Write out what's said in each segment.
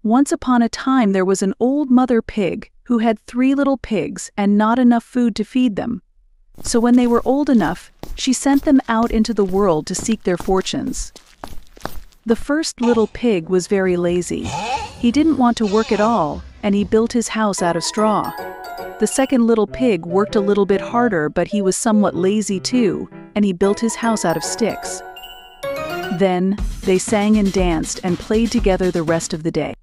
Once upon a time there was an old mother pig who had 3 little pigs and not enough food to feed them. So when they were old enough, she sent them out into the world to seek their fortunes. The first little pig was very lazy. He didn't want to work at all, and he built his house out of straw. The second little pig worked a little bit harder, but he was somewhat lazy too, and he built his house out of sticks. Then, they sang and danced and played together the rest of the day.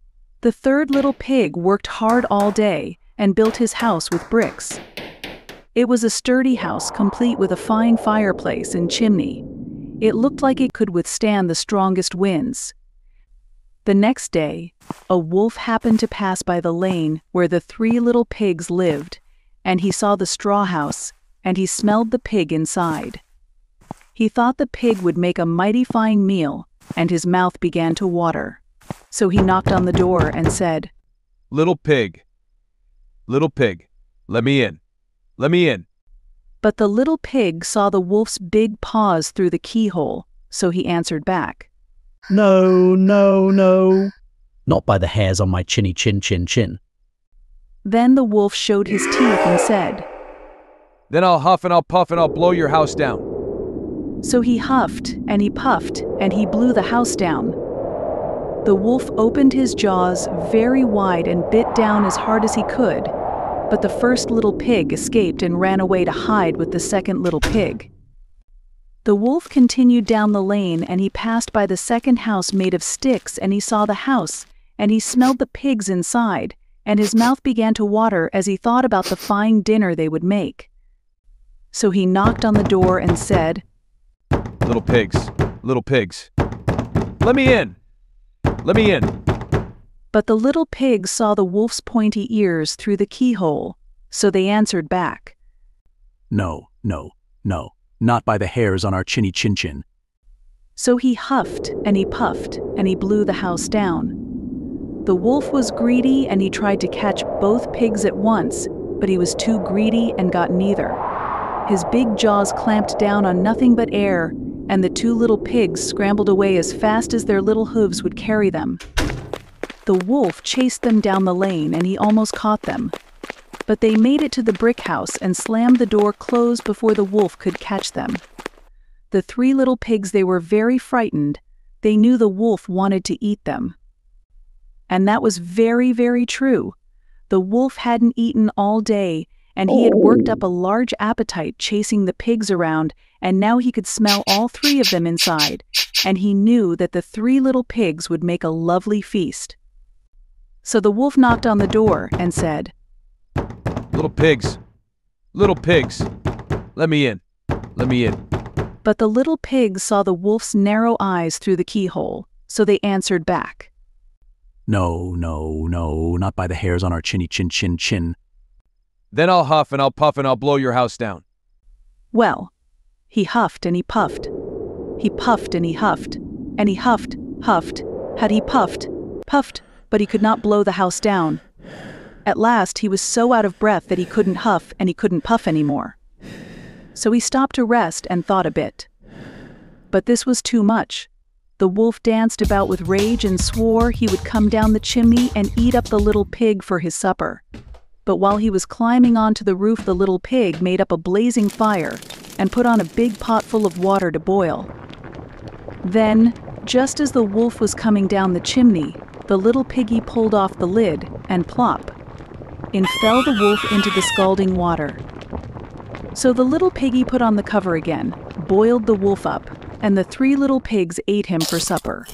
The third little pig worked hard all day and built his house with bricks. It was a sturdy house complete with a fine fireplace and chimney. It looked like it could withstand the strongest winds. The next day, a wolf happened to pass by the lane where the 3 little pigs lived, and he saw the straw house, and he smelled the pig inside. He thought the pig would make a mighty fine meal, and his mouth began to water. So he knocked on the door and said, Little pig, let me in, let me in. But the little pig saw the wolf's big paws through the keyhole, so he answered back, No, no, no. Not by the hairs on my chinny chin chin chin. Then the wolf showed his teeth and said, Then I'll huff and I'll puff and I'll blow your house down. So he huffed and he puffed and he blew the house down. The wolf opened his jaws very wide and bit down as hard as he could, but the first little pig escaped and ran away to hide with the second little pig. The wolf continued down the lane and he passed by the second house made of sticks, and he saw the house, and he smelled the pigs inside, and his mouth began to water as he thought about the fine dinner they would make. So he knocked on the door and said, Little pigs, let me in, let me in. But the little pigs saw the wolf's pointy ears through the keyhole, so they answered back, No, no, no, not by the hairs on our chinny chin chin. So he huffed and he puffed and he blew the house down. The wolf was greedy and he tried to catch both pigs at once, but he was too greedy and got neither. His big jaws clamped down on nothing but air, and the 2 little pigs scrambled away as fast as their little hooves would carry them. The wolf chased them down the lane and he almost caught them. But they made it to the brick house and slammed the door closed before the wolf could catch them. The 3 little pigs, they were very frightened. They knew the wolf wanted to eat them. And that was very, very true. The wolf hadn't eaten all day, and he had worked up a large appetite chasing the pigs around, and now he could smell all 3 of them inside, and he knew that the 3 little pigs would make a lovely feast. So the wolf knocked on the door and said, Little pigs, let me in, let me in. But the little pigs saw the wolf's narrow eyes through the keyhole, so they answered back, No, no, no, not by the hairs on our chinny chin chin chin. Then I'll huff and I'll puff and I'll blow your house down. Well, he huffed and he puffed. He puffed and he huffed, and he huffed, had he puffed, but he could not blow the house down. At last he was so out of breath that he couldn't huff and he couldn't puff anymore. So he stopped to rest and thought a bit. But this was too much. The wolf danced about with rage and swore he would come down the chimney and eat up the little pig for his supper. But while he was climbing onto the roof, the little pig made up a blazing fire and put on a big pot full of water to boil. Then, just as the wolf was coming down the chimney, the little piggy pulled off the lid, and plop, in fell the wolf into the scalding water. So the little piggy put on the cover again, boiled the wolf up, and the 3 little pigs ate him for supper.